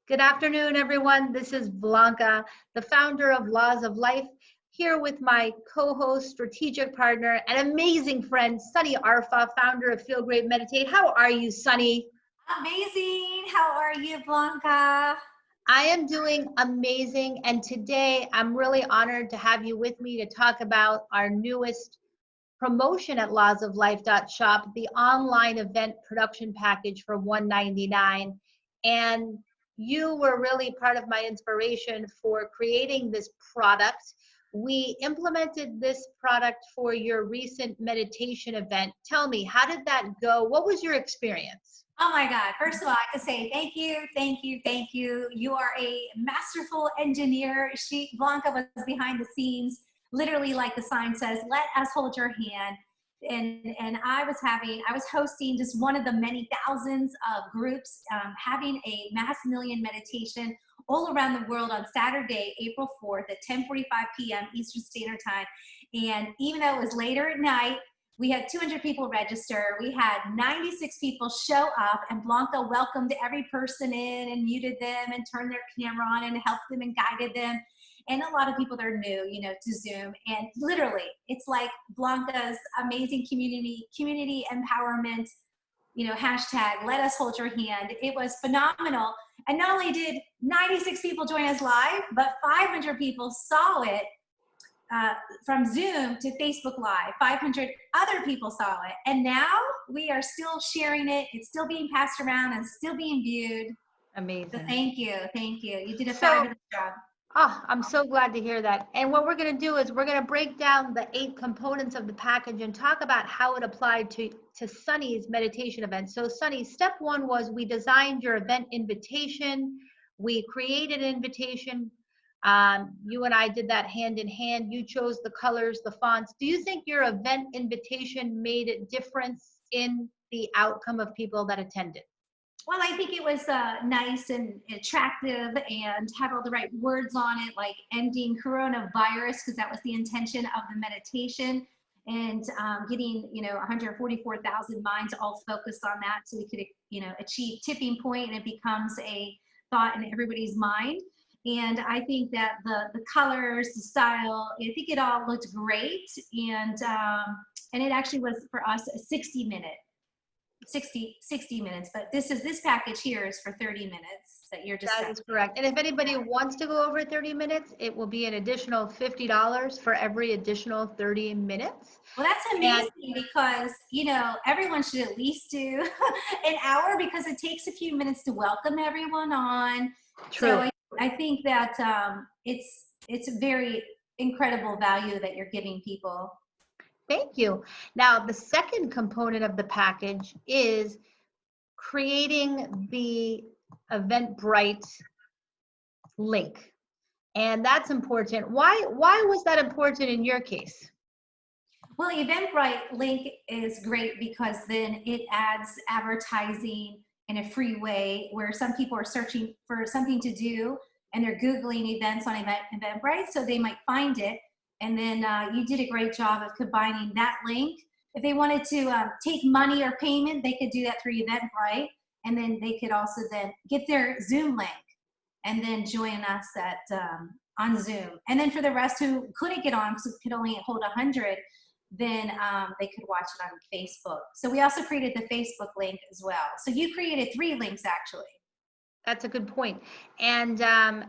Good afternoon, everyone. This is Blanca, the founder of Laws of Life, here with my co-host, strategic partner, and amazing friend, Sunny Arfa, founder of Feel Great Meditate. How are you, Sunny? Amazing. How are you, Blanca? I am doing amazing, and today I'm really honored to have you with me to talk about our newest promotion at lawsoflife.shop, the online event production package for $199. And you were really part of my inspiration for creating this product. We implemented this product for your recent meditation event. Tell me, how did that go? What was your experience? Oh my God. First of all, I could say thank you, thank you, thank you. You are a masterful engineer. Blanca was behind the scenes, literally like the sign says, let us hold your hand. And I was hosting just one of the many thousands of groups, having a mass million meditation all around the world on Saturday, April 4th at 10:45 p.m. Eastern Standard Time. And even though it was later at night, we had 200 people register. We had 96 people show up, and Blanca welcomed every person in and muted them and turned their camera on and helped them and guided them. And a lot of people that are new, to Zoom. And literally, it's like Blanca's amazing community empowerment, hashtag, let us hold your hand. It was phenomenal. And not only did 96 people join us live, but 500 people saw it from Zoom to Facebook Live. 500 other people saw it. And now we are still sharing it. It's still being passed around and still being viewed. Amazing. So thank you. Thank you. You did a fabulous job. Oh, I'm so glad to hear that. And what we're going to do is we're going to break down the 8 components of the package and talk about how it applied to Sunny's meditation event. So Sunny, step 1 was we designed your event invitation. We created an invitation. You and I did that hand in hand. You chose the colors, the fonts. Do you think your event invitation made a difference in the outcome of people that attended? Well, I think it was nice and attractive and had all the right words on it, like ending coronavirus, because that was the intention of the meditation, and getting 144,000 minds all focused on that, so we could achieve tipping point and it becomes a thought in everybody's mind. And I think that the colors, the style, I think it all looked great, and it actually was for us a 60 minutes, but this package here is for 30 minutes that you're discussing. That is correct. And if anybody wants to go over 30 minutes, it will be an additional $50 for every additional 30 minutes. Well, that's amazing, because everyone should at least do an hour, because it takes a few minutes to welcome everyone on. True. So I think that it's a very incredible value that you're giving people. Thank you. Now, the second component of the package is creating the Eventbrite link. And that's important. Why was that important in your case? Well, the Eventbrite link is great because then it adds advertising in a free way, where some people are searching for something to do and they're Googling events on Eventbrite, so they might find it. And then you did a great job of combining that link. If they wanted to take money or payment, they could do that through Eventbrite. And then they could also then get their Zoom link and then join us on Zoom. And then for the rest who couldn't get on, because it could only hold 100, then they could watch it on Facebook. So we also created the Facebook link as well. So you created 3 links, actually. That's a good point. And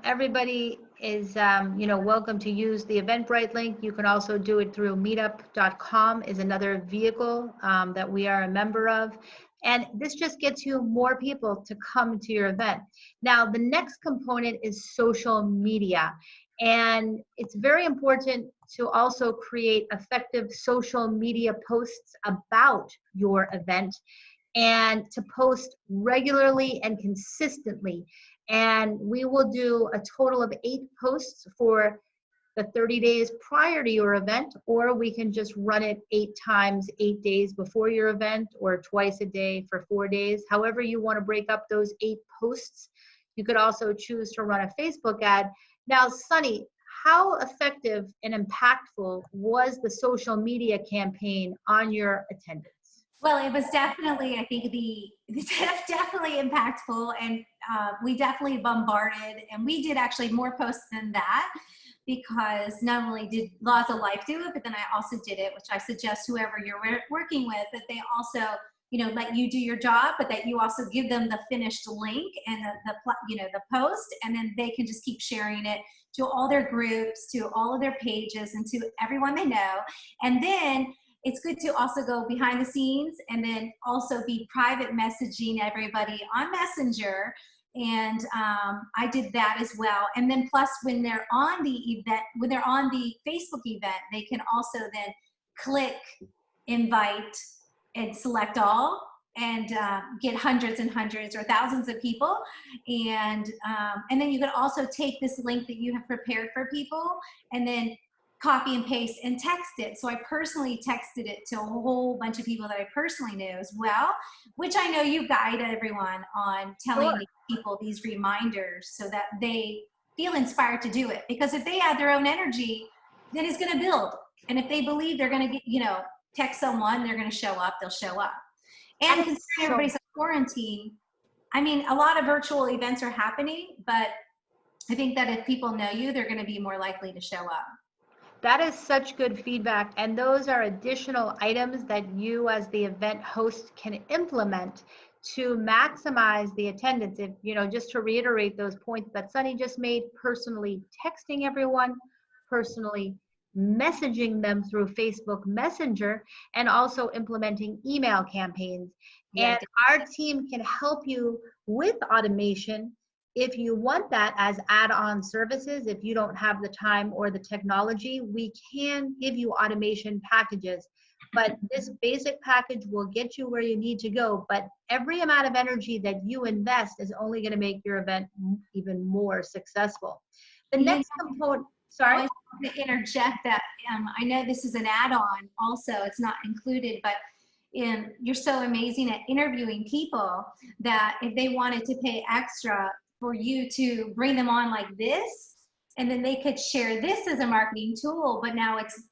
everybody is, welcome to use the Eventbrite link. You can also do it through meetup.com is another vehicle that we are a member of. And this just gets you more people to come to your event. Now, the next component is social media. And it's very important to also create effective social media posts about your event, and to post regularly and consistently. And we will do a total of 8 posts for the 30 days prior to your event, or we can just run it 8 times, 8 days before your event, or twice a day for 4 days. However you want to break up those 8 posts. You could also choose to run a Facebook ad. Now, Sunny, how effective and impactful was the social media campaign on your attendance? Well, it was definitely, I think definitely impactful, and we definitely bombarded, and we did actually more posts than that, because not only did Laws of Life do it, but then I also did it, which I suggest whoever you're working with, that they also, let you do your job, but that you also give them the finished link and the post, and then they can just keep sharing it to all their groups, to all of their pages, and to everyone they know. And then it's good to also go behind the scenes and then also be private messaging everybody on Messenger. And I did that as well. And then plus when they're on the event, when they're on the Facebook event, they can also then click invite and select all, and get hundreds and hundreds or thousands of people. And then you can also take this link that you have prepared for people and then copy and paste and text it. So I personally texted it to a whole bunch of people that I personally knew as well, which I know you guide everyone on telling Sure. these people these reminders so that they feel inspired to do it. Because if they add their own energy, then it's going to build. And if they believe they're going to get, text someone, they're going to show up, they'll show up. That And is considering so everybody's in quarantine, I mean, a lot of virtual events are happening, but I think that if people know you, they're going to be more likely to show up. That is such good feedback. And those are additional items that you as the event host can implement to maximize the attendance. If, just to reiterate those points that Sunny just made, personally texting everyone, personally messaging them through Facebook Messenger, and also implementing email campaigns. Yeah, And our team can help you with automation if you want that as add-on services. If you don't have the time or the technology, we can give you automation packages. But this basic package will get you where you need to go. But every amount of energy that you invest is only going to make your event even more successful. The you know, next component, I sorry? always want to interject that I know this is an add-on also, it's not included, but you're so amazing at interviewing people that if they wanted to pay extra for you to bring them on like this, and then they could share this as a marketing tool, but now it's,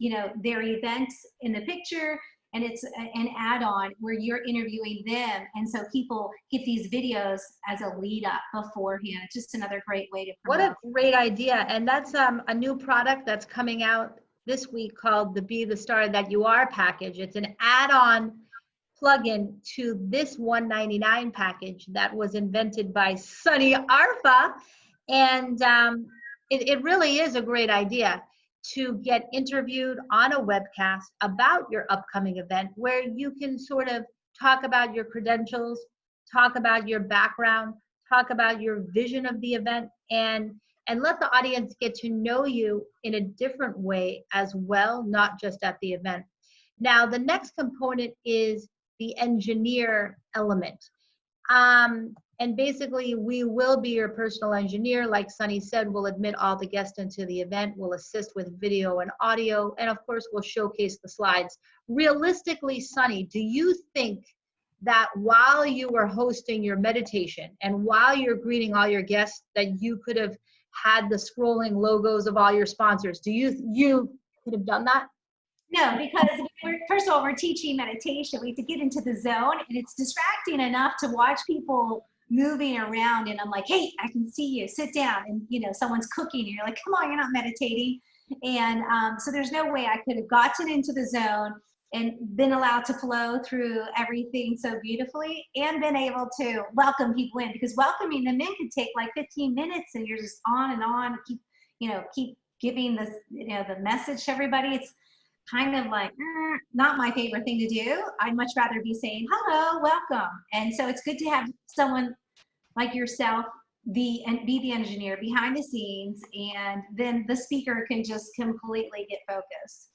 their events in the picture, and it's an add-on where you're interviewing them. And so people get these videos as a lead up beforehand. It's just another great way to What a promote. great idea. And that's a new product that's coming out this week called the Be the Star That You Are package. It's an add-on plugin to this $199 package that was invented by Sunny Arfa. And it really is a great idea to get interviewed on a webcast about your upcoming event, where you can sort of talk about your credentials, talk about your background, talk about your vision of the event, and let the audience get to know you in a different way as well, not just at the event. Now, the next component is the engineer element. And basically, we will be your personal engineer. Like Sunny said, we'll admit all the guests into the event. We'll assist with video and audio. And of course, we'll showcase the slides. Realistically, Sunny, do you think that while you were hosting your meditation and while you're greeting all your guests, that you could have had the scrolling logos of all your sponsors? Do you could have done that? No, because first of all, we're teaching meditation. We have to get into the zone, and it's distracting enough to watch people moving around. And I'm like, hey, I can see you. Sit down. And someone's cooking, and you're like, come on, you're not meditating. And so there's no way I could have gotten into the zone and been allowed to flow through everything so beautifully, and been able to welcome people in, because welcoming them in could take like 15 minutes, and you're just on and on, keep giving this, the message to everybody. It's kind of like not my favorite thing to do. I'd much rather be saying hello, welcome. And so it's good to have someone like yourself be the engineer behind the scenes, and then the speaker can just completely get focused.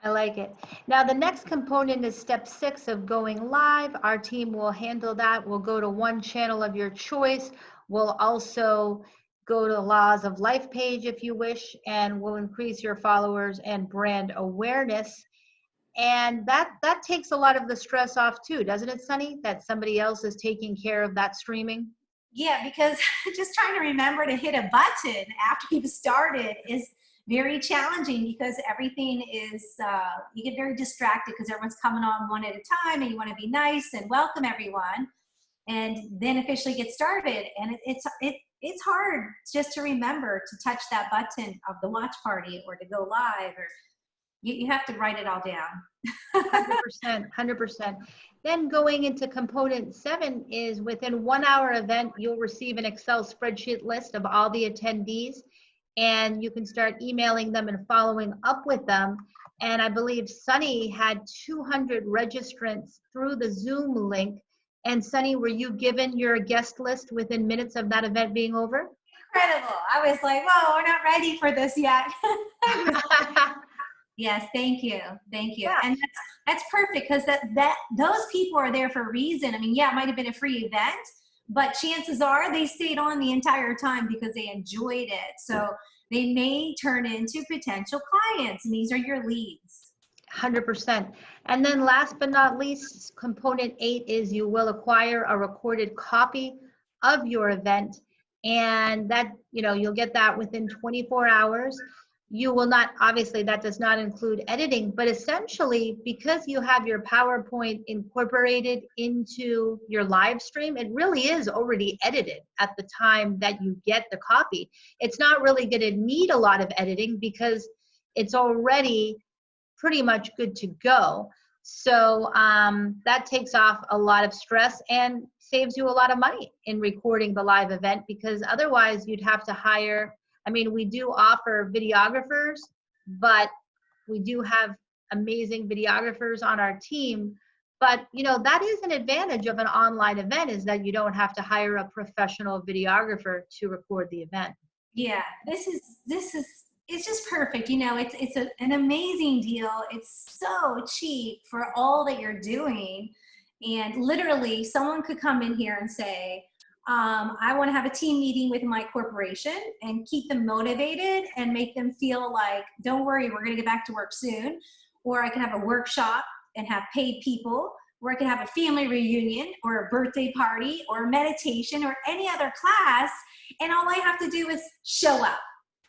I like it. Now, the next component is step 6 of going live. Our team will handle that. We'll go to one channel of your choice. We'll also go to the Laws of Life page if you wish, and we'll increase your followers and brand awareness. And that takes a lot of the stress off too, doesn't it, Sunny? That somebody else is taking care of that streaming? Yeah, because just trying to remember to hit a button after you've started is very challenging because everything is, you get very distracted because everyone's coming on one at a time and you want to be nice and welcome everyone and then officially get started. And it's hard just to remember to touch that button of the watch party or to go live, or you have to write it all down. 100%, 100%. Then going into component 7 is within 1 hour event, you'll receive an Excel spreadsheet list of all the attendees, and you can start emailing them and following up with them. And I believe Sunny had 200 registrants through the Zoom link. And Sunny, were you given your guest list within minutes of that event being over? Incredible. I was like, whoa, we're not ready for this yet. Yes, thank you. Thank you. Yeah. And that's perfect because those people are there for a reason. I mean, yeah, it might have been a free event, but chances are they stayed on the entire time because they enjoyed it. So they may turn into potential clients, and these are your leads. 100%. And then last but not least, component 8 is you will acquire a recorded copy of your event, and that, you'll get that within 24 hours. You will not, obviously that does not include editing, but essentially because you have your PowerPoint incorporated into your live stream, it really is already edited at the time that you get the copy. It's not really going to need a lot of editing because it's already pretty much good to go. So that takes off a lot of stress and saves you a lot of money in recording the live event, because otherwise you'd have to hire, we do offer videographers, but we do have amazing videographers on our team. But that is an advantage of an online event, is that you don't have to hire a professional videographer to record the event. Yeah, this is it's just perfect. It's an amazing deal. It's so cheap for all that you're doing. And literally someone could come in here and say, I want to have a team meeting with my corporation and keep them motivated and make them feel like, don't worry, we're going to get back to work soon. Or I can have a workshop and have paid people, or I can have a family reunion or a birthday party or meditation or any other class. And all I have to do is show up.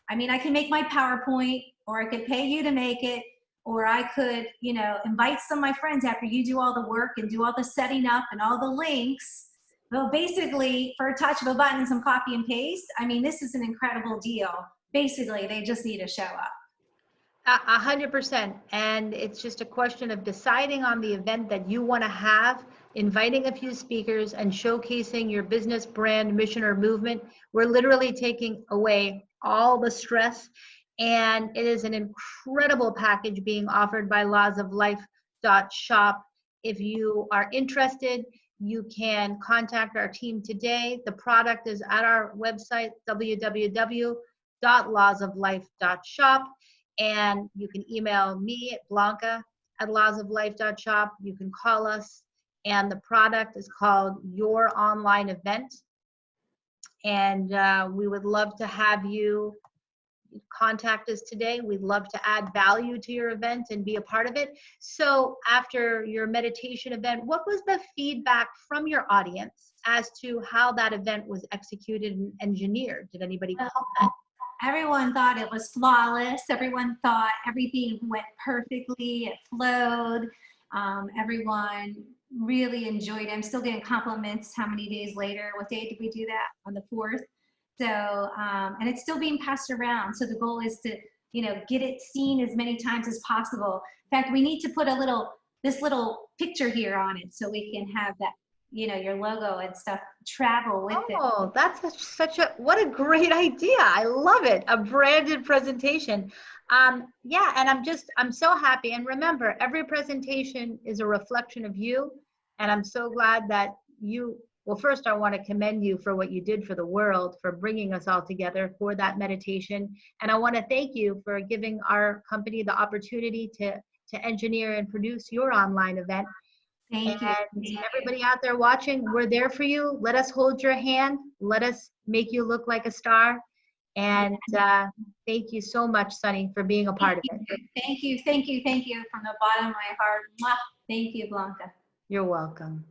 I can make my PowerPoint, or I could pay you to make it, or I could, invite some of my friends after you do all the work and do all the setting up and all the links. Well, basically, for a touch of a button and some copy and paste, this is an incredible deal. Basically, they just need to show up. 100%. And it's just a question of deciding on the event that you want to have, inviting a few speakers, and showcasing your business, brand, mission, or movement. We're literally taking away all the stress. And it is an incredible package being offered by lawsoflife.shop. If you are interested, you can contact our team today. The product is at our website, www.lawsoflife.shop. And you can email me at blanca@lawsoflife.shop. You can call us. And the product is called Your Online Event. And we would love to have you contact us today. We'd love to add value to your event and be a part of it. So after your meditation event, what was the feedback from your audience as to how that event was executed and engineered? Did anybody comment? Everyone thought it was flawless. Everyone thought everything went perfectly. It flowed. Everyone really enjoyed it. I'm still getting compliments how many days later. What day did we do that? On the 4th. So, and it's still being passed around. So the goal is to, get it seen as many times as possible. In fact, we need to put this little picture here on it so we can have that, your logo and stuff travel with it. Oh, that's what a great idea. I love it. A branded presentation. Yeah, and I'm so happy. And remember, every presentation is a reflection of you. And I'm so glad that well, first I want to commend you for what you did for the world, for bringing us all together for that meditation. And I want to thank you for giving our company the opportunity to engineer and produce your online event. Thank you. And everybody out there watching, we're there for you. Let us hold your hand. Let us make you look like a star. And thank you so much, Sunny, for being a part of it. Thank you. Thank you. Thank you from the bottom of my heart. Mwah. Thank you, Blanca. You're welcome.